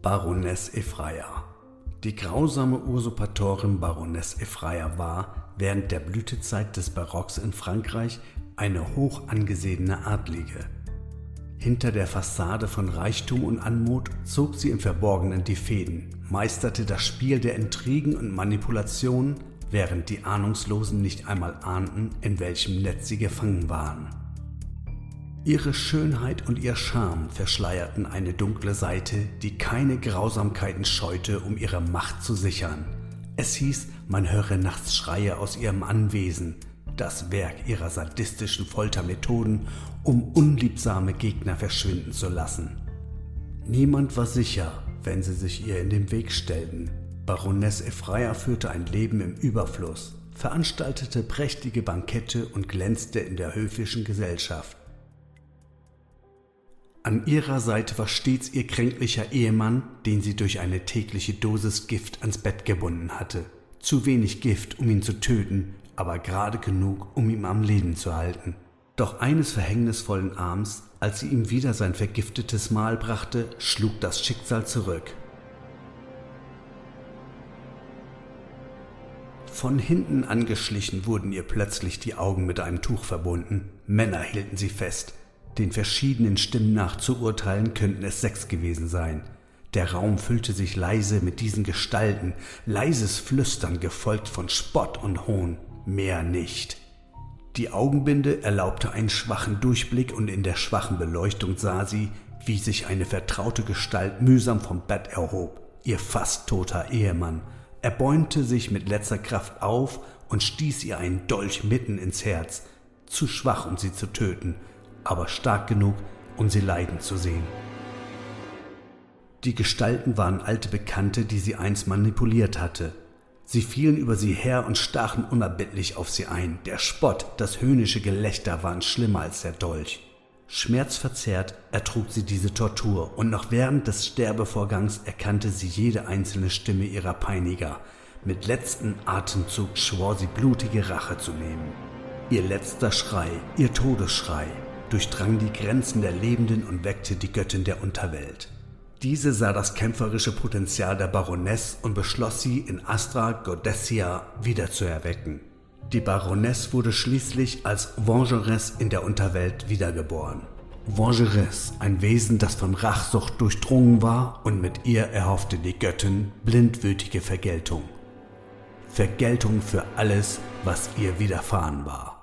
Baroness Ephraia. Die grausame Usurpatorin Baroness Ephraia war während der Blütezeit des Barocks in Frankreich eine hoch angesehene Adlige. Hinter der Fassade von Reichtum und Anmut zog sie im Verborgenen die Fäden, meisterte das Spiel der Intrigen und Manipulationen, während die Ahnungslosen nicht einmal ahnten, in welchem Netz sie gefangen waren. Ihre Schönheit und ihr Charme verschleierten eine dunkle Seite, die keine Grausamkeiten scheute, um ihre Macht zu sichern. Es hieß, man höre nachts Schreie aus ihrem Anwesen, das Werk ihrer sadistischen Foltermethoden, um unliebsame Gegner verschwinden zu lassen. Niemand war sicher, wenn sie sich ihr in den Weg stellten. Baroness Ephraia führte ein Leben im Überfluss, veranstaltete prächtige Bankette und glänzte in der höfischen Gesellschaft. An ihrer Seite war stets ihr kränklicher Ehemann, den sie durch eine tägliche Dosis Gift ans Bett gebunden hatte. Zu wenig Gift, um ihn zu töten, aber gerade genug, um ihn am Leben zu halten. Doch eines verhängnisvollen Abends, als sie ihm wieder sein vergiftetes Mahl brachte, schlug das Schicksal zurück. Von hinten angeschlichen wurden ihr plötzlich die Augen mit einem Tuch verbunden. Männer hielten sie fest. Den verschiedenen Stimmen nach zu urteilen, könnten es 6 gewesen sein. Der Raum füllte sich leise mit diesen Gestalten, leises Flüstern gefolgt von Spott und Hohn, mehr nicht. Die Augenbinde erlaubte einen schwachen Durchblick und in der schwachen Beleuchtung sah sie, wie sich eine vertraute Gestalt mühsam vom Bett erhob, ihr fast toter Ehemann. Er bäumte sich mit letzter Kraft auf und stieß ihr einen Dolch mitten ins Herz, zu schwach, um sie zu töten, aber stark genug, um sie leiden zu sehen. Die Gestalten waren alte Bekannte, die sie einst manipuliert hatte. Sie fielen über sie her und stachen unerbittlich auf sie ein. Der Spott, das höhnische Gelächter waren schlimmer als der Dolch. Schmerzverzerrt ertrug sie diese Tortur und noch während des Sterbevorgangs erkannte sie jede einzelne Stimme ihrer Peiniger. Mit letzten Atemzug schwor sie blutige Rache zu nehmen. Ihr letzter Schrei, ihr Todesschrei, durchdrang die Grenzen der Lebenden und weckte die Göttin der Unterwelt. Diese sah das kämpferische Potenzial der Baroness und beschloss sie in Astra Goddessia wiederzuerwecken. Die Baroness wurde schließlich als Vengeresse in der Unterwelt wiedergeboren. Vengeresse, ein Wesen, das von Rachsucht durchdrungen war, und mit ihr erhoffte die Göttin blindwütige Vergeltung. Vergeltung für alles, was ihr widerfahren war.